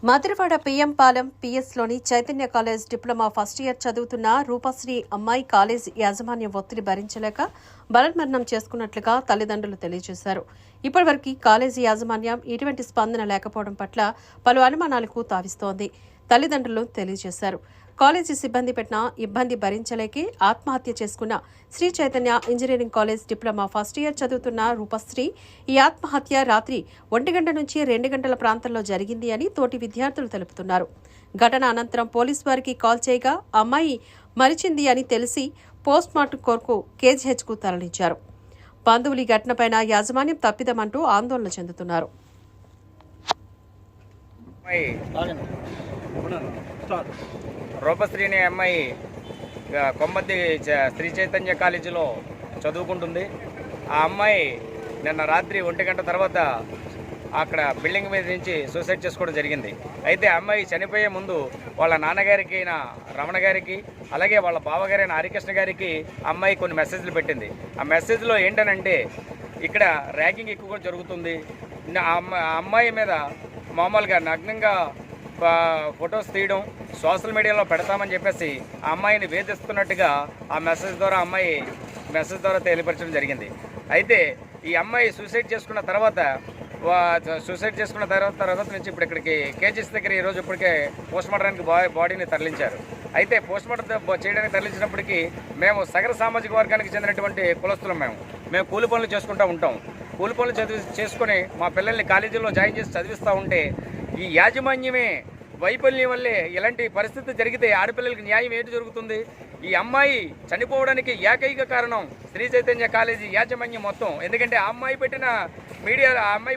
Madhurawada PM Palem పిఎస్లోని Chaitanya college diploma first year చదువుతున్న రూపశ్రీ అమ్మాయి కాలేజ్ యాజమాన్యం ఒత్తిడి భరించలేక బలన్మరణం చేసుకున్నట్లుగా తల్లిదండ్రులు తెలియజేశారు. ఇప్పటివరకు కాలేజీ యాజమాన్యం ఎటువంటి స్పందన లేకపోవడం పట్ల పలు అనుమానాలకు తావిస్తోంది. తల్లిదండ్రులు తెలియజేశారు. కాలేజీ సిబ్బంది పెట్టిన ఇబ్బంది భరించలేకే ఆత్మహత్య చేసుకున్న Sri Chaitanya engineering college diploma first year చదువుతున్న రూపశ్రీ ఈ ఆత్మహత్య రాత్రి 1 గంట నుంచి 2 గంటల ప్రాంతంలో జరిగింది అని తోటి విద్యార్థులు తెలుపుతున్నారు. ఘటన అనంతరం పోలీసు వారికి కాల్ చేయగా అమ్మాయి మరిచింది అని తెలిసి పోస్ట్మార్టం కొరకు కేజీహెచ్కు తరలించారు. బంధువులు ఈ ఘటనపైన యాజమాన్యం తప్పిదమంటూ ఆందోళన చెందుతున్నారు. రూపశ్రీ అనే అమ్మాయి కొమ్మద్ది శ్రీ చైతన్య కాలేజీలో చదువుకుంటుంది. ఆ అమ్మాయి నిన్న రాత్రి 1 గంట తర్వాత అక్కడ బిల్డింగ్ మీద నుంచి సూసైడ్ చేసుకోవడం జరిగింది. అయితే అమ్మాయి చనిపోయే ముందు వాళ్ళ నాన్నగారికి అయిన రమణ గారికి అలాగే వాళ్ళ బావగారైన హరికృష్ణ గారికి అమ్మాయి కొన్ని మెసేజ్లు పెట్టింది. ఆ మెసేజ్లో ఏంటనంటే ఇక్కడ ర్యాగింగ్ ఎక్కువగా జరుగుతుంది, అమ్మాయి మీద మామూలుగా నగ్నంగా ఫొటోస్ తీయడం సోషల్ మీడియాలో పెడతామని చెప్పేసి ఆ అమ్మాయిని వేధిస్తున్నట్టుగా ఆ మెసేజ్ ద్వారా తెలియపరచడం జరిగింది. అయితే ఈ అమ్మాయి సూసైడ్ చేసుకున్న తర్వాత నుంచి ఇప్పుడు ఇక్కడికి కేజీఎస్ దగ్గర ఈరోజు ఇప్పటికే పోస్ట్మార్టానికి బాడీని తరలించారు. అయితే పోస్ట్మార్టం చేయడానికి తరలించినప్పటికీ మేము సగర సామాజిక వర్గానికి చెందినటువంటి కులస్తులం. మేము కూలి పనులు చేసుకుంటూ ఉంటాం. కూలి పనులు చేసుకొని మా పిల్లల్ని కాలేజీలో జాయిన్ చేసి చదివిస్తూ ఉంటే ఈ యాజమాన్యమే వైఫల్యం వల్లే ఇలాంటి పరిస్థితి జరిగితే ఆడపిల్లలకి న్యాయం ఏంటి జరుగుతుంది? ఈ అమ్మాయి చనిపోవడానికి ఏకైక కారణం శ్రీ చైతన్య కాలేజీ యాజమాన్యం మొత్తం. ఎందుకంటే ఆ అమ్మాయి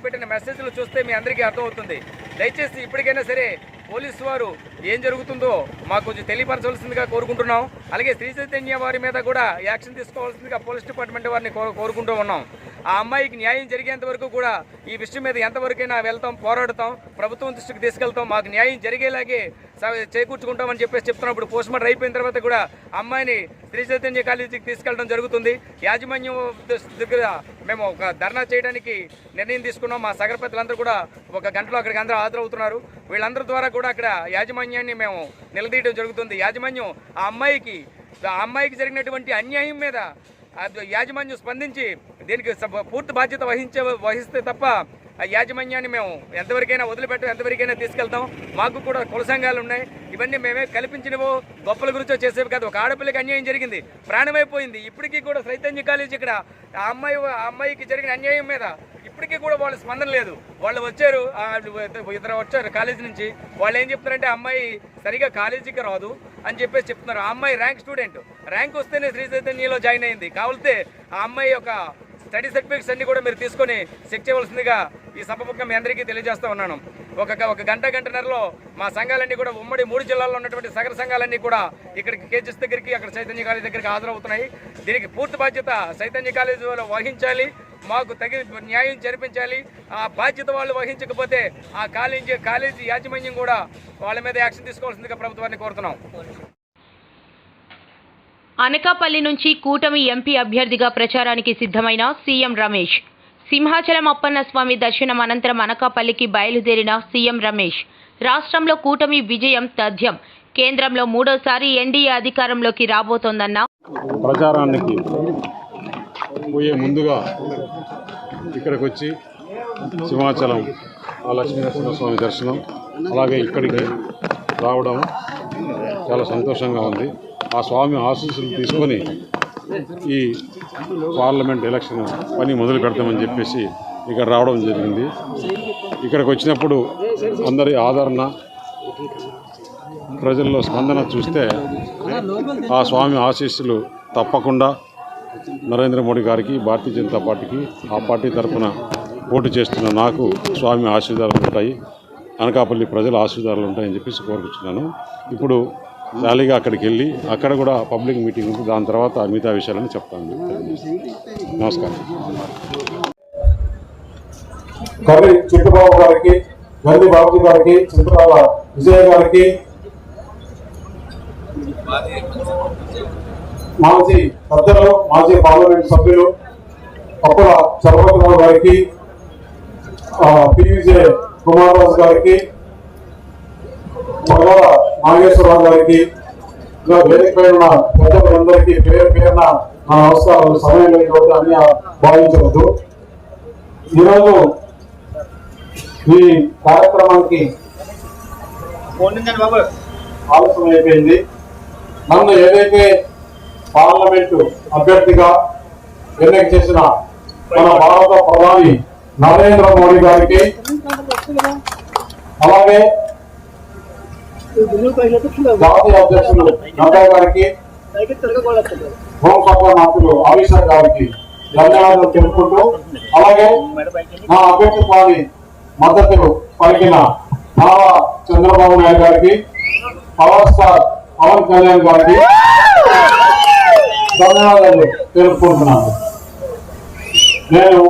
పెట్టిన మెసేజ్లు చూస్తే మీ అందరికీ అర్థమవుతుంది. దయచేసి ఇప్పటికైనా సరే పోలీసు వారు ఏం జరుగుతుందో మాకు కొంచెం తెలియపరచవలసిందిగా కోరుకుంటున్నాం. అలాగే శ్రీ చైతన్య వారి మీద కూడా యాక్షన్ తీసుకోవాల్సిందిగా పోలీస్ డిపార్ట్మెంట్ వారిని కోరుకుంటూ ఉన్నాం. ఆ అమ్మాయికి న్యాయం జరిగేంత వరకు కూడా ఈ విషయం మీద ఎంతవరకైనా వెళ్తాం, పోరాడతాం, ప్రభుత్వం దృష్టికి తీసుకెళ్తాం, మాకు న్యాయం జరిగేలాగే చేకూర్చుకుంటామని చెప్తున్నప్పుడు పోస్ట్మార్టం అయిపోయిన తర్వాత కూడా అమ్మాయిని శ్రీ చైతన్య కాలేజీకి తీసుకెళ్ళడం జరుగుతుంది. యాజమాన్యం దగ్గర మేము ఒక ధర్నా చేయడానికి నిర్ణయం తీసుకున్నాం. మా సగర పెద్దలందరూ కూడా 1 గంటలో అక్కడికి అందరూ హాజరవుతున్నారు. వీళ్ళందరి ద్వారా కూడా అక్కడ యాజమాన్యాన్ని మేము నిలదీయడం జరుగుతుంది. యాజమాన్యం ఆ అమ్మాయికి జరిగినటువంటి అన్యాయం మీద యాజమాన్యం స్పందించి దీనికి పూర్తి బాధ్యత వహిస్తే తప్ప ఆ యాజమాన్యాన్ని మేము ఎంతవరకైనా ఎంతవరకైనా తీసుకెళ్తాం. మాకు కూడా కుల సంఘాలు ఉన్నాయి. ఇవన్నీ మేమే కల్పించినవో గొప్పల గురించో చేసేవి కాదు. ఒక ఆడపిల్లకి అన్యాయం జరిగింది, ప్రాణమైపోయింది. ఇప్పటికీ కూడా చైతన్య కాలేజీ ఇక్కడ ఆ అమ్మాయికి జరిగిన అన్యాయం మీద ఇప్పటికీ కూడా వాళ్ళ స్పందన లేదు. వాళ్ళు ఇద్దరు వచ్చారు కాలేజీ నుంచి. వాళ్ళు ఏం చెప్తారంటే అమ్మాయి సరిగా కాలేజీకి రాదు అని చెప్పేసి చెప్తున్నారు. ఆ అమ్మాయి ర్యాంక్ స్టూడెంట్, ర్యాంక్ వస్తేనే శ్రీ చైతన్యలో జాయిన్ అయింది. కావాలితే ఆ అమ్మాయి యొక్క స్టడీ సర్టిఫికేట్స్ అన్ని కూడా మీరు తీసుకొని చెక్ చేయవలసిందిగా ఈ సభముఖంగా మీ అందరికీ తెలియజేస్తూ ఉన్నాను. ఒక గంటన్నరలో మా సంఘాలన్నీ కూడా ఉమ్మడి 3 జిల్లాల్లో ఉన్నటువంటి సగర సంఘాలన్నీ కూడా ఇక్కడికి కేజీఎస్ దగ్గరికి అక్కడ చైతన్య కాలేజీ దగ్గరికి హాజరవుతున్నాయి. దీనికి పూర్తి బాధ్యత చైతన్య కాలేజీ వాళ్ళు వహించాలి, మాకు తగిన న్యాయం జరిపించాలి. ఆ బాధ్యత వాళ్ళు వహించకపోతే ఆ కాలేజీ యాజమాన్యం కూడా వాళ్ళ మీద యాక్షన్ తీసుకోవాల్సిందిగా ప్రభుత్వాన్ని కోరుతున్నాం. అనకాపల్లి నుంచి కూటమి ఎంపీ అభ్యర్థిగా ప్రచారానికి సిద్ధమైన సీఎం రమేష్. సింహాచలం అప్పన్న స్వామి దర్శనం అనంతరం అనకాపల్లికి బయలుదేరిన సీఎం రమేష్ రాష్ట్రంలో కూటమి విజయం తథ్యం, కేంద్రంలో 3వసారి ఎన్డీఏ అధికారంలోకి రాబోతోందన్న ప్రచారానికి పోయే ముందుగా ఇక్కడికి వచ్చి సింహాచలం ఆ లక్ష్మీనరసింహస్వామి దర్శనం అలాగే ఇక్కడికి రావడం చాలా సంతోషంగా ఉంది. ఆ స్వామి ఆశీస్సులు తీసుకొని ఈ పార్లమెంట్ ఎలక్షన్ పని మొదలు పెడతామని చెప్పేసి ఇక్కడ రావడం జరిగింది. ఇక్కడికి వచ్చినప్పుడు అందరి ఆదరణ, ప్రజల్లో స్పందన చూస్తే ఆ స్వామి ఆశీస్సులు తప్పకుండా నరేంద్ర మోడీ గారికి, భారతీయ జనతా పార్టీకి, ఆ పార్టీ తరఫున పోటీ చేస్తున్న నాకు స్వామి ఆశీర్వాదాలు ఉంటాయి, అనకాపల్లి ప్రజల ఆశీర్వాదాలు ఉంటాయని చెప్పేసి కోరుకుంటున్నాను. ఇప్పుడు ర్యాలీగా అక్కడికి వెళ్ళి అక్కడ కూడా పబ్లిక్ మీటింగ్ ఉంది. దాని తర్వాత మిగతా విషయాలని చెప్తాను. నమస్కారం. కర్రీ చిట్టుబాబు గారికి, గంది బాబు గారికి, చింతరాల విజయ గారికి, మాజీ పెద్దలు, మాజీ పార్లమెంట్ సభ్యులు అప్పుల చలపతిరావు గారికి, పివిజే కుమారరాజు గారికి, నాగేశ్వరరావు గారికి, ఇంకా వేదిక పైన ఉన్న పెద్దలందరికీ పేరు పేరున నా నమస్కారాలు. సమయం లేకపోతే అన్ని భావించవద్దు. ఈరోజు ఈ కార్యక్రమానికి ఆలస్యం అయిపోయింది. నన్ను ఏదైతే పార్లమెంటు అభ్యర్థిగా ఎన్నిక చేసిన మన భారత ప్రధాని నరేంద్ర మోడీ గారికి, అలాగే జాతీయ అధ్యక్షులు నడ్డా గారికి, హోంశాఖ మంత్రులు అమిత్ షా గారికి ధన్యవాదాలు తెలుపుకుంటూ, అలాగే నా అభ్యర్థిత్వాన్ని మద్దతు పలికిన నారా చంద్రబాబు నాయుడు గారికి, పవర్ స్టార్ పవన్ కళ్యాణ్ గారికి ధన్యవాదాలు తెలుపుకుంటున్నాను. నేను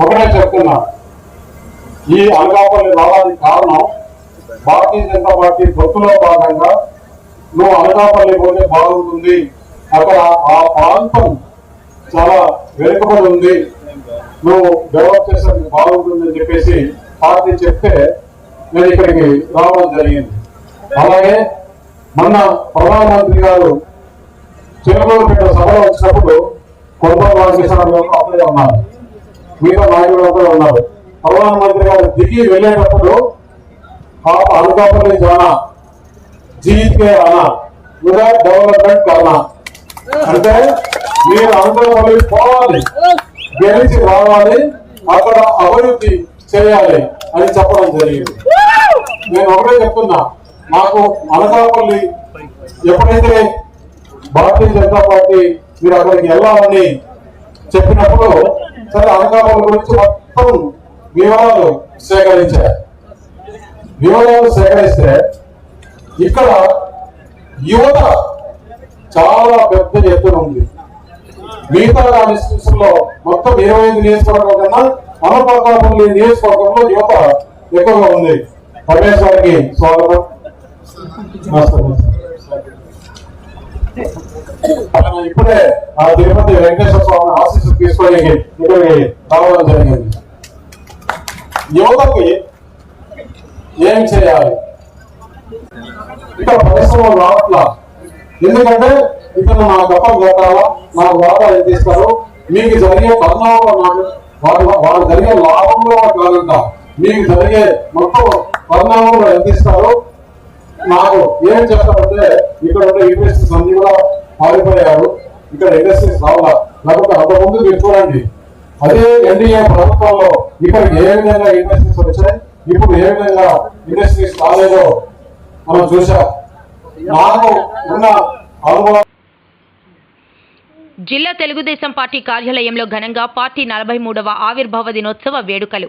ఒకటే చెప్తున్నా, ఈ అనకాపల్లి రావడానికి కారణం భారతీయ జనతా పార్టీ పొత్తులో భాగంగా నువ్వు అనకాపల్లి పోతే బాగుంటుంది, అక్కడ ఆ ప్రాంతం చాలా వెనుకబడి ఉంది, నువ్వు డెవలప్ చేసేందుకు బాగుంటుంది అని చెప్పేసి పార్టీ చెప్తే నేను ఇక్కడికి రావడం జరిగింది. అలాగే మొన్న ప్రధానమంత్రి గారు చిరుకూరుపేట సభలో వచ్చినప్పుడు కొందరు రాజకీయాలు అప్పుడే ఉన్నారు, మిగతా నాయకులు కూడా ఉన్నారు. ప్రధానమంత్రి గారు దిగి వెళ్ళేటప్పుడు आप అనకాపల్లి जाना जीत के आना उधर डेवलपमेंट करना అంటే మీరు అనకాపల్లి పోవాలి, గెలిచి రావాలి, అక్కడ అభివృద్ధి చేయాలి అని చెప్పడం జరిగింది. నేను ఒకటే చెప్తున్నా, నాకు అనకాపల్లి ఎప్పుడైతే భారతీయ జనతా పార్టీ మీరు అక్కడికి వెళ్ళాలని చెప్పినప్పుడు సరే అనకాపల్లి గురించి మొత్తం వివరాలు సేకరించారు. వివరాలు సేకరిస్తే ఇక్కడ యువత చాలా పెద్ద ఎత్తున ఉంది. మిగతా కాన్స్టిట్యూషన్లో మొత్తం 25 నియోజకవర్గాల కన్నా అనకాపల్లి నియోజకవర్గంలో యువత ఎక్కువగా ఉంది. రమేష్ గారికి స్వాగతం. ఇప్పుడే ఆ తిరుపతి వెంకటేశ్వర స్వామి ఆశీస్సు తీసుకొని ఇక్కడికి రావడం జరిగింది. యువతకి ఏం చేయాలి? ఇక్కడ పరిశ్రమలు రావట్లా, ఎందుకంటే ఇతను నా గొప్పలు కట్టాలా, నాకు వాటా ఎంత ఇస్తారు, మీకు జరిగే పరిణామంలో వాళ్ళు జరిగే లాభంలో కాదంట, మీకు జరిగే మొత్తం పరిణామంలో ఎంత ఇస్తారు, నాకు ఏం చేస్తారంటే ఇక్కడ ఉండే ఇండస్ట్రీస్ అన్ని కూడా పారిపోయారు, ఇక్కడ ఇండస్ట్రీస్ రావాలా. లేకపోతే అంతకుముందు మీరు చూడండి, అదే ఎన్డీఏ ప్రభుత్వంలో ఇక్కడ ఏ విధంగా ఇండస్ట్రీస్ వచ్చాయి, ఇప్పుడు ఏ విధంగా ఇండస్ట్రీస్ రాలేదో మనం చూసాం. నాకు ఉన్న అనుభవం. జిల్లా తెలుగుదేశం పార్టీ కార్యాలయంలో ఘనంగా పార్టీ 43వ ఆవిర్భావ దినోత్సవ వేడుకలు.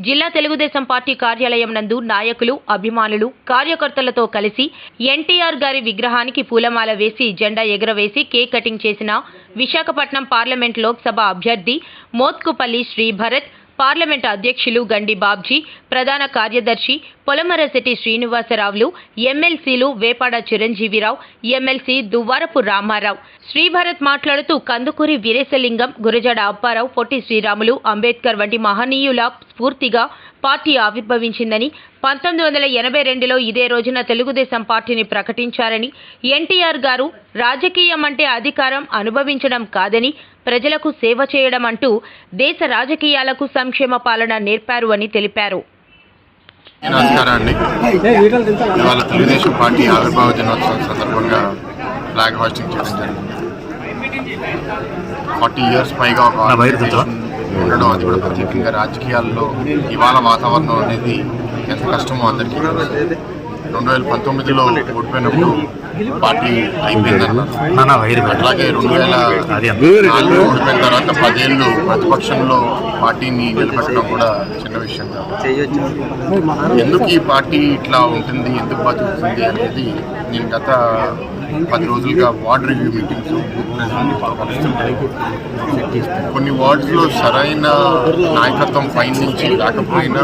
జిల్లా తెలుగుదేశం పార్టీ కార్యాలయం నందు నాయకులు, అభిమానులు, కార్యకర్తలతో కలిసి ఎన్టీఆర్ గారి విగ్రహానికి పూలమాల వేసి జెండా ఎగురవేసి కేక్ కటింగ్ చేసిన విశాఖపట్నం పార్లమెంట్ లోక్సభ అభ్యర్థి మోత్కుపల్లి శ్రీభరత్, పార్లమెంటు అధ్యక్షులు గండి బాబ్జీ, ప్రధాన కార్యదర్శి పొలమరశెట్టి శ్రీనివాసరావులు, ఎమ్మెల్సీలు వేపాడ చిరంజీవిరావు, ఎమ్మెల్సీ దువ్వారపు రామారావు. శ్రీభరత్ మాట్లాడుతూ కందుకూరి వీరేశలింగం, గురజాడ అప్పారావు, పొట్టి శ్రీరాములు, అంబేద్కర్ వంటి మహనీయుల స్ఫూర్తిగా పార్టీ ఆవిర్భవించిందని, 1982లో ఇదే రోజున తెలుగుదేశం పార్టీని ప్రకటించారని, ఎన్టీఆర్ గారు రాజకీయం అంటే అధికారం అనుభవించడం కాదని, ప్రజలకు సేవ చేయడం అంటూ దేశ రాజకీయాలకు సంక్షేమ పాలన నేర్పారు అని తెలిపారు. నమస్కారం అండి. ఇవాళ తెలుగుదేశం పార్టీ ఆవిర్భావ దినోత్సవం సందర్భంగా ఫ్లాగ్ హాస్టింగ్ చేయడం జరిగింది. 40 ఇయర్స్ పైగా ఒక ఆర్గనైజేషన్ ఉండడం, అది కూడా ప్రత్యేకంగా రాజకీయాల్లో ఇవాళ వాతావరణం అనేది ఎంత కష్టమో అందరికీ తెలుసు. 2019లో ఓడిపోయినప్పుడు పార్టీ అయిపోయిందన్నారు. అట్లాగే 2004లో ఓడిపోయిన తర్వాత 10 ఏళ్ళు ప్రతిపక్షంలో పార్టీని నిలబెట్టడం కూడా చిన్న విషయం కాదు. ఎందుకు ఈ పార్టీ ఇట్లా ఉంటుంది, ఎందుకు బతుకుతుంది అనేది నేను గత 10 రోజులుగా వార్డ్ రివ్యూ మీటింగ్స్ కలుస్తుంటాయి. కొన్ని వార్డ్స్లో సరైన నాయకత్వం పైన నుంచి రాకపోయినా,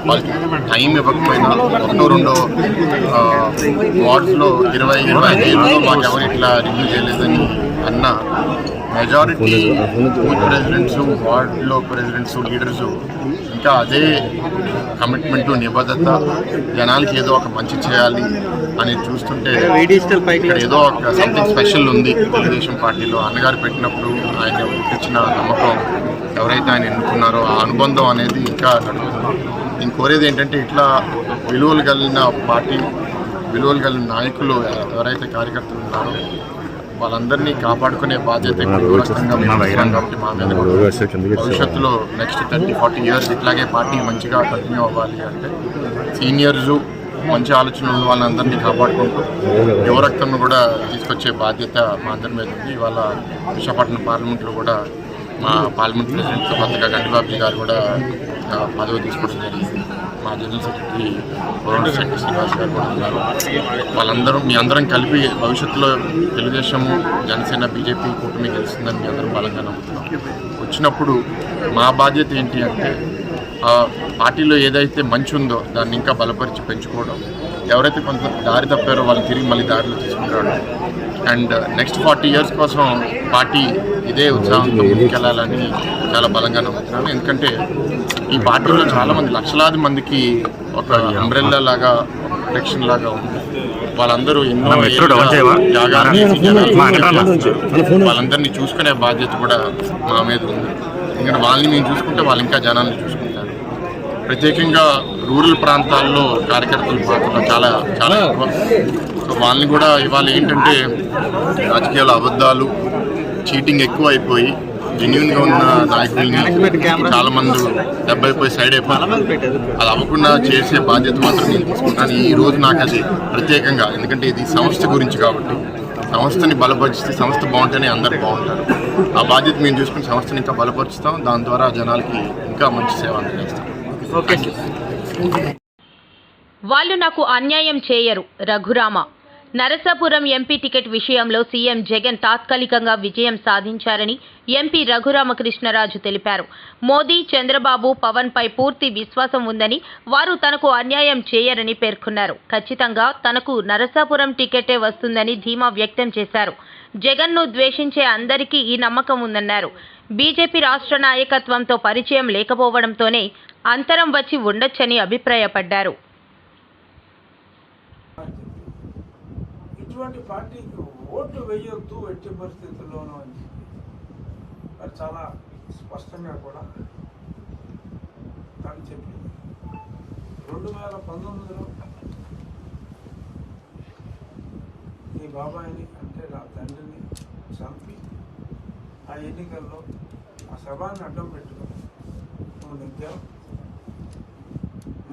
వాళ్ళకి టైం ఇవ్వకపోయినా, 1-2 వార్డ్స్లో 20-25 ఏళ్ళలో మాకెవరు ఇట్లా రివ్యూ చేయలేదని అన్న మెజారిటీ బూత్ ప్రెసిడెంట్స్, వార్డులో ప్రెసిడెంట్స్, లీడర్స్ ఇంకా అదే కమిట్మెంట్, నిబద్ధత, జనాలకి ఏదో ఒక మంచి చేయాలి అని చూస్తుంటే ఇక్కడ ఏదో ఒక సంథింగ్ స్పెషల్ ఉంది తెలుగుదేశం పార్టీలో. అన్నగారు పెట్టినప్పుడు ఆయన ఇచ్చిన నమ్మకం, ఎవరైతే ఆయన ఎన్నుకున్నారో ఆ అనుబంధం అనేది ఇంకా నడుపుతుంది. నేను కోరేది ఏంటంటే ఇట్లా విలువలు కలిగిన పార్టీ, విలువలు కలిగిన నాయకులు ఎవరైతే కార్యకర్తలు ఉన్నారో వాళ్ళందరినీ కాపాడుకునే బాధ్యత కాబట్టి మా మీద భవిష్యత్తులో నెక్స్ట్ 30-40 ఇయర్స్ ఇట్లాగే పార్టీ మంచిగా కంటిన్యూ అవ్వాలి అంటే సీనియర్స్, మంచి ఆలోచనలు ఉన్న వాళ్ళందరినీ కాపాడుకుంటూ యువరక్తంను కూడా తీసుకొచ్చే బాధ్యత మా అందరి మీద ఉంది. ఇవాళ విశాఖపట్నం పార్లమెంట్లో కూడా మా పార్లమెంట్ ప్రెసిడెంట్ కొత్తగా గండిబాబు గారు కూడా పదవి తీసుకోవడం జరిగింది. మా జనరల్ సెక్రటరీ కోరంశెట్టి శ్రీనివాస్ గారు కూడా ఉన్నారు. వాళ్ళందరూ మీ అందరం కలిపి భవిష్యత్తులో తెలుగుదేశము, జనసేన, బీజేపీ కూటమి గెలుస్తుందని మీ అందరం బలంగా నమ్ముతున్నాం. వచ్చినప్పుడు మా బాధ్యత ఏంటి అంటే పార్టీలో ఏదైతే మంచి ఉందో దాన్ని ఇంకా బలపరిచి పెంచుకోవడం, ఎవరైతే కొంత దారి తప్పారో వాళ్ళని తిరిగి మళ్ళీ దారిలో తీసుకుంటాడు. అండ్ నెక్స్ట్ 40 ఇయర్స్ కోసం పార్టీ ఇదే ఉత్సాహంతో ముందుకెళ్లాలని చాలా బలంగా నమ్ముతున్నాను. ఎందుకంటే ఈ పార్టీలో చాలామంది, లక్షలాది మందికి ఒక అంబ్రెల్లా లాగా, ఒక ప్రొటెక్షన్ లాగా ఉంది. వాళ్ళందరూ ఎన్నో త్యాగాలు చేసి వాళ్ళందరినీ చూసుకునే బాధ్యత కూడా మా మీద ఉంది. ఎందుకంటే వాళ్ళని మేము చూసుకుంటే వాళ్ళు ఇంకా జనాన్ని చూసుకుంటారు. ప్రత్యేకంగా రూరల్ ప్రాంతాల్లో కార్యకర్తల పాత్ర చాలా చాలా ఎక్కువ. సో వాళ్ళని కూడా ఇవాళ ఏంటంటే రాజకీయాల అబద్ధాలు, చీటింగ్ ఎక్కువ అయిపోయి జెన్యున్గా ఉన్న నాయకుల్ని చాలామంది దెబ్బైపోయి సైడ్ అయిపోయి అది అవ్వకుండా చేసే బాధ్యత మాత్రం నేను తీసుకుంటాను. ఈ రోజు నాకు అది ప్రత్యేకంగా, ఎందుకంటే ఇది సంస్థ గురించి కాబట్టి సంస్థని బలపరిస్తే సంస్థ బాగుంటేనే అందరు బాగుంటారు. ఆ బాధ్యత మేము చూసుకుని సంస్థని ఇంకా బలపరుస్తాం. దాని ద్వారా జనాలకి ఇంకా మంచి సేవ అందజేస్తాం. వాళ్ళు నాకు అన్యాయం చేయరు. రఘురామ. నరసాపురం ఎంపీ టికెట్ విషయంలో సీఎం జగన్ తాత్కాలికంగా విజయం సాధించారని ఎంపీ రఘురామకృష్ణరాజు తెలిపారు. మోదీ, చంద్రబాబు, పవన్పై పూర్తి విశ్వాసం ఉందని, వారు తనకు అన్యాయం చేయరని పేర్కొన్నారు. ఖచ్చితంగా తనకు నరసాపురం టికెటే వస్తుందని ధీమా వ్యక్తం చేశారు. జగన్ను ద్వేషించే అందరికీ ఈ నమ్మకం ఉందన్నారు. బీజేపీ రాష్ట్ర నాయకత్వంతో పరిచయం లేకపోవడంతోనే అంతరం వచ్చి ఉండొచ్చని అభిప్రాయపడ్డారు. ఇటువంటి పార్టీకి ఓటు వేయొద్దు ఎట్టి పరిస్థితుల్లోనూ అని మరి చాలా స్పష్టంగా కూడా తను చెప్పింది. 2019లో ఈ బాబాయిని, అంటే నా తండ్రిని చంపి ఆ ఎన్నికల్లో ఆ సభాన్ని అడ్డం పెట్టుకుని నువ్వు నెగ్గావు.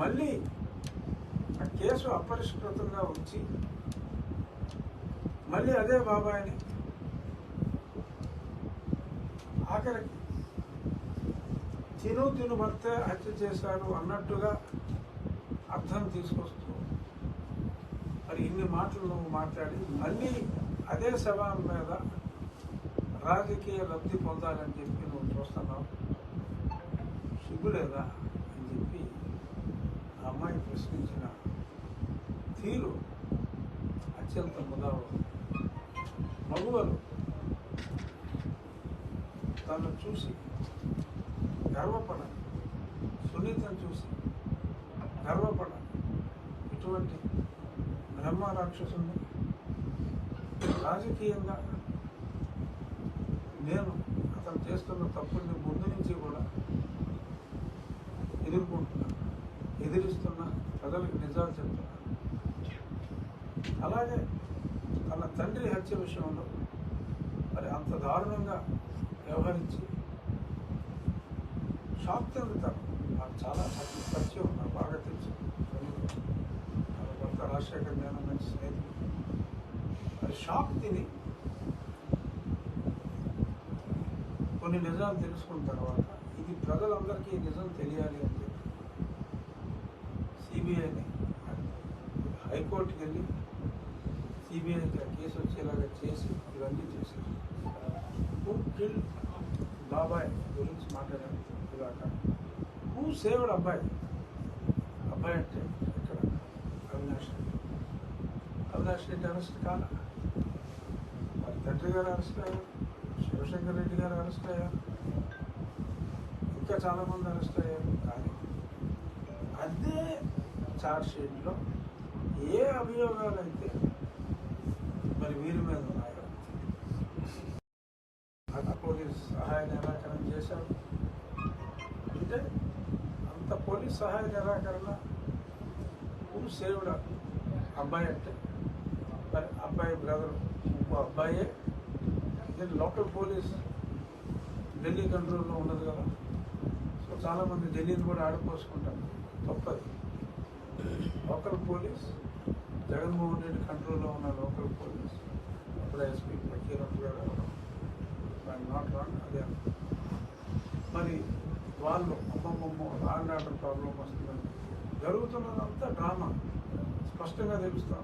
మళ్ళీ ఆ కేసు అపరిష్కృతంగా ఉంచి మళ్ళీ అదే బాబాయిని ఆఖరికి తిను భర్తే హత్య చేశాడు అన్నట్టుగా అర్థం తీసుకొస్తూ మరి ఇన్ని మాటలు నువ్వు మాట్లాడి మళ్ళీ అదే సభ మీద రాజకీయ లబ్ధి పొందాలని చెప్పి నువ్వు చూస్తున్నావు, సిగ్గులేదా అని చెప్పి ఆ అమ్మాయి ప్రశ్నించిన తీరు అత్యంత ముదావరు. మగువలు తను చూసి గర్వపడాలి, సునీతను చూసి గర్వపడాలి. ఇటువంటి బ్రహ్మ రాక్షసుని రాజకీయంగా నేను అతను చేస్తున్న తప్పుల్ని ముందు నుంచి కూడా ఎదిరిస్తున్నా, ప్రజలకు నిజాలు చెప్తున్నా. అలాగే తన తండ్రి హత్య విషయంలో మరి అంత దారుణంగా వ్యవహరించి షాక్ చెందుతాను. నాకు చాలా పరిచయం, నాకు బాగా తెలుసు. భర్త రాజశేఖర్ నేను మంచి స్నేహితులు. మరి షాక్ తిని కొన్ని నిజాలు తెలుసుకున్న తర్వాత ఇది ప్రజలందరికీ నిజం తెలియాలి అని చెప్పి సిబిఐని హైకోర్టుకి వెళ్ళి సిబిఐకి ఆ కేసు వచ్చేలాగా చేసి ఇవన్నీ చేశారు. హూ కిల్ బాబాయ్ గురించి మాట్లాడాను ఇలాక. హూ సేవ్డ్ అబ్బాయి? అబ్బాయి అంటే ఇక్కడ అవినాష్ రెడ్డి అరెస్ట్ కాల. మరి తండ్రి గారు అరెస్ట్ అయ్యారు, శివశంకర్ రెడ్డి గారు అరెస్ట్ అయ్యారు, ఇంకా చాలామంది అరెస్ట్ అయ్యారు. కానీ అదే ఛార్జ్ షీట్లో ఏ అభియోగాలు అయితే మరి వీరి మీద ఉన్నాయో పోలీస్ సహాయ నిరాకరణ చేశారు. అంటే అంత పోలీస్ సహాయ నిరాకరణ సేవుడ అబ్బాయి అంటే మరి అబ్బాయి బ్రదర్ ఇంకో అబ్బాయే లోకల్ పోలీస్ ఢిల్లీ కంట్రోల్లో ఉండదు కదా. సో చాలామంది ఢిల్లీని కూడా ఆడిపోసుకుంటారు. తప్పది. లోకల్ పోలీస్ జగన్మోహన్ రెడ్డి కంట్రోల్లో ఉన్న లోకల్ పోలీస్ అప్పుడు ఎస్పీ కిరణ్ గారు నాట్ రాంగ్ అదే మరి వాళ్ళు అమ్మమ్మమ్మ లాండ్ ఆర్డర్ ప్రాబ్లం వస్తుందని జరుగుతున్నదంతా డ్రామా స్పష్టంగా తెలుస్తాం.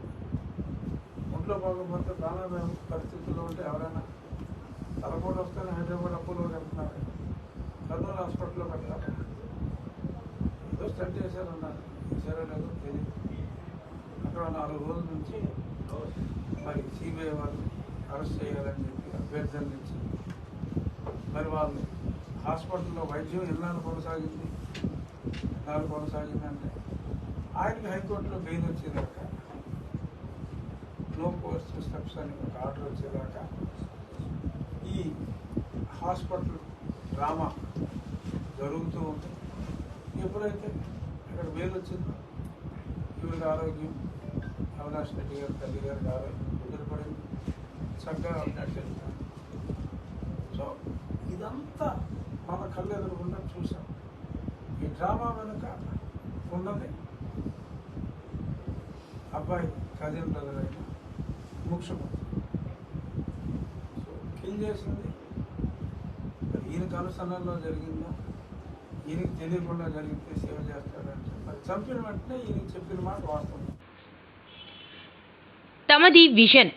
ఒంట్లో బాగోకపోతే ప్రాణాపాయ పరిస్థితుల్లో ఉంటే ఎవరైనా తలపోటు వస్తేనే హైదరాబాద్ అప్పులో వెళ్తున్నారు, కర్నూలు హాస్పిటల్లో పెట్టారు. ఏదో స్టంట్ చేశారన్నారు, చేశారో లేదో తెలియదు. అక్కడ 4 రోజుల నుంచి మరి సిబిఐ వాళ్ళు అరెస్ట్ చేయాలని చెప్పి అభ్యర్థించి మరి వాళ్ళు హాస్పిటల్లో వైద్యం ఎన్నాళ్ళు కొనసాగిందంటే ఆయనకి హైకోర్టులో బెయిల్ వచ్చేదాకా నో కోర్స్ స్టెప్స్ అని ఒక ఆర్డర్ వచ్చేదాకా ఈ హాస్పిటల్ డ్రామా జరుగుతూ ఉంది. ఎప్పుడైతే ఇక్కడ బెయిల్ వచ్చిందో ఈవిడ ఆరోగ్యం అవినాష్ రెడ్డి గారు తల్లి గారికి ఆరోగ్యం కుదిరిపడింది, చక్కగా ఉన్నట్టు చెప్తాను. సో ఇదంతా మన కళ్ళు ఎదురుకుండా చూసాం. ఈ డ్రామా వెనుక ఉన్నది అబ్బాయి కజిన్ బ్రదర్ అయిన ముఖ్యమంత్రి. సో కిల్ చేసింది ఈయనకు అనుసరణలో జరిగిందా, ఈయనకి తెలియకుండా జరిగితే సేవ చేస్తాడంటే మరి చంపిన వెంటనే ఈయనకి చెప్పిన మాట వాస్తవం. తమది విజన్,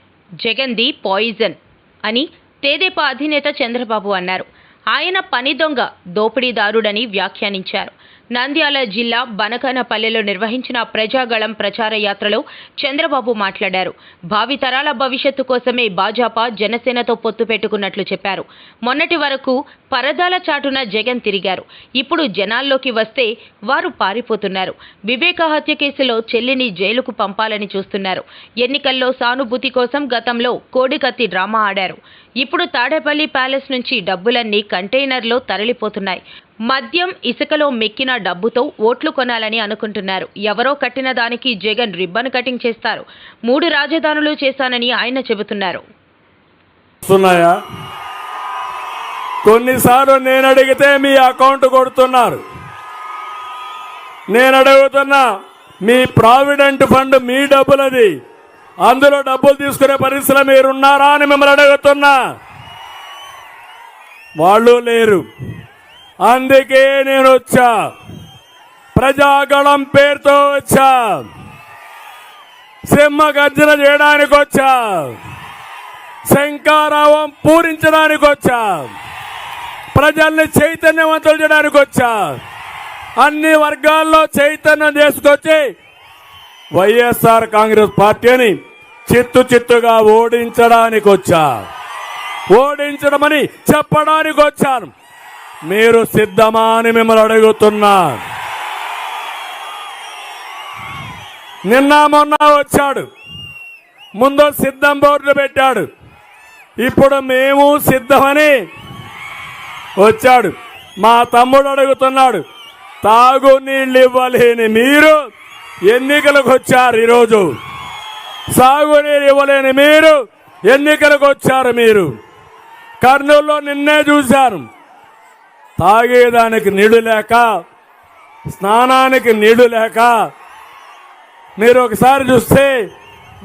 జగన్ది పాయిజన్ అని తెదేపా అధినేత చంద్రబాబు అన్నారు. ఆయన పని దొంగ, దోపిడీదారుడని వ్యాఖ్యానించారు. నంద్యాల జిల్లా బనకానపల్లెలో నిర్వహించిన ప్రజాగళం ప్రచార యాత్రలో చంద్రబాబు మాట్లాడారు. భావితరాల భవిష్యత్తు కోసమే భాజపా జనసేనతో పొత్తు పెట్టుకున్నట్లు చెప్పారు. మొన్నటి వరకు పరదాల చాటున జగన్ తిరిగారు. ఇప్పుడు జనాల్లోకి వస్తే వారు పారిపోతున్నారు. వివేక హత్య కేసులో చెల్లిని జైలుకు పంపాలని చూస్తున్నారు. ఎన్నికల్లో సానుభూతి కోసం గతంలో కోడికత్తి డ్రామా ఆడారు. ఇప్పుడు తాడేపల్లి ప్యాలెస్ నుంచి డబ్బులన్నీ కంటైనర్లో తరలిపోతున్నాయి. మద్యం, ఇసుకలో మెక్కిన డబ్బుతో ఓట్లు కొనాలని అనుకుంటున్నారు. ఎవరో కట్టిన దానికి జగన్ రిబ్బన్ కటింగ్ చేస్తారు. 3 రాజధానులు చేశానని ఆయన చెబుతున్నారు. కొన్నిసార్లు నేను అడిగితే మీ అకౌంట్ కొడుతున్నారు. నేను అడుగుతున్నా, మీ ప్రావిడెంట్ ఫండ్ మీ డబ్బులది, అందులో డబ్బులు తీసుకునే పరిస్థితిలో మీరున్నారా అని మిమ్మల్ని అడుగుతున్నా. వాళ్ళు లేరు. అందుకే నేను వచ్చా, ప్రజాగళం పేరుతో వచ్చా, సింహ గర్జన చేయడానికి వచ్చా, శంకారావం పూరించడానికి వచ్చా, ప్రజల్ని చైతన్యవంతులు చేయడానికి వచ్చా, అన్ని వర్గాల్లో చైతన్యం తీసుకొచ్చి వైఎస్ఆర్ కాంగ్రెస్ పార్టీని చిత్తుగా ఓడించడానికి వచ్చా, ఓడించడమని చెప్పడానికి వచ్చాను. మీరు సిద్ధమా అని మిమ్మల్ని అడుగుతున్నా. నిన్న మొన్న వచ్చాడు, ముందు సిద్ధం బోర్డు పెట్టాడు, ఇప్పుడు మేము సిద్ధమని వచ్చాడు. మా తమ్ముడు అడుగుతున్నాడు, తాగునీళ్ళు ఇవ్వలేని మీరు ఎన్నికలకు వచ్చారు. ఈరోజు సాగునీరు ఇవ్వలేని మీరు ఎన్నికలకు వచ్చారు. మీరు కర్నూలులో నిన్నే చూశాను, తాగేదానికి నీళ్లు లేక, స్నానానికి నీళ్లు లేక. మీరు ఒకసారి చూస్తే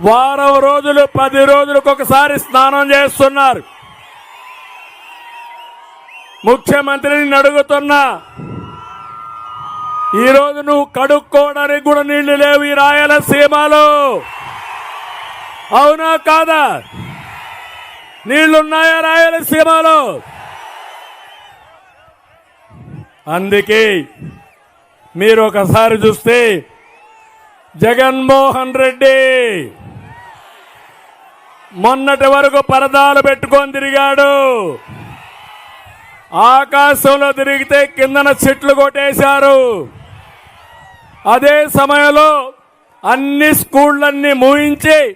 వారం రోజులు 10 రోజులకు ఒకసారి స్నానం చేస్తున్నారు. ముఖ్యమంత్రిని అడుగుతున్నా, ఈరోజు నువ్వు కడుక్కోవడానికి కూడా నీళ్లు లేవు ఈ రాయలసీమలో. అవునా కాదా? నీళ్లున్నాయా రాయలసీమలో? అందుకే మీరు ఒకసారి చూస్తే జగన్మోహన్ రెడ్డి మొన్నటి వరకు పరదాలు పెట్టుకొని తిరిగాడు. ఆకాశంలో తిరిగితే కిందన చెట్లు కొట్టేశారు. అదే సమయంలో అన్ని స్కూళ్ళన్నీ మూయించి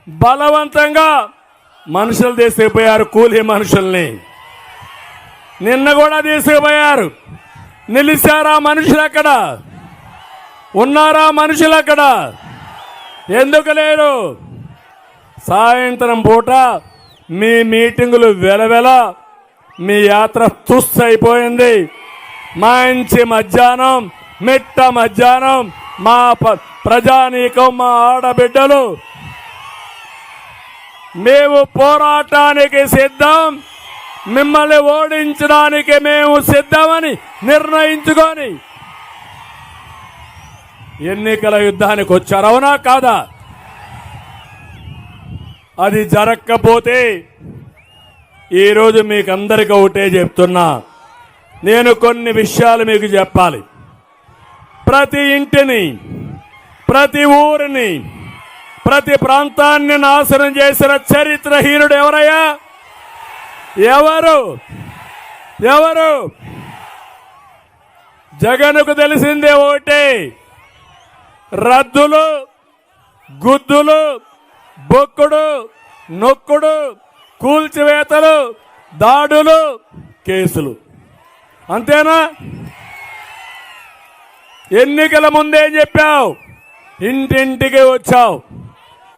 బలవంతంగా మనుషులు తీసుకుపోయారు, కూలీ మనుషుల్ని. నిన్న కూడా తీసుకుపోయారు. నిలిచారా మనుషులు అక్కడ? ఉన్నారా మనుషులు అక్కడ? ఎందుకు లేరు? సాయంత్రం పూట మీ మీటింగులు వెలవెల, మీ యాత్ర తుస్సైపోయింది. మంచి మధ్యాహ్నం, మిట్ట మధ్యాహ్నం మా ప్రజానీకం, మా ఆడబిడ్డలు మేము పోరాటానికి సిద్ధం, మిమ్మల్ని ఓడించడానికి మేము సిద్ధమని నిర్ణయించుకొని ఎన్నికల యుద్ధానికి వచ్చారు. అవునా కాదా? అది జరగకపోతే ఈరోజు మీకు అందరికీ ఒకటే చెప్తున్నా, నేను కొన్ని విషయాలు మీకు చెప్పాలి. ప్రతి ఇంటిని, ప్రతి ఊరిని, ప్రతి ప్రాంతాన్ని నాశనం చేసిన చరిత్రహీనుడు ఎవరయ్యా? ఎవరు? ఎవరు? జగన్కు తెలిసిందే ఒకటే, రద్దులు, గుద్దులు, బొక్కుడు, నొక్కుడు, కూల్చివేతలు, దాడులు, కేసులు. అంతేనా? ఎన్నికల ముందేం చెప్పావు? ఇంటింటికి వచ్చావు.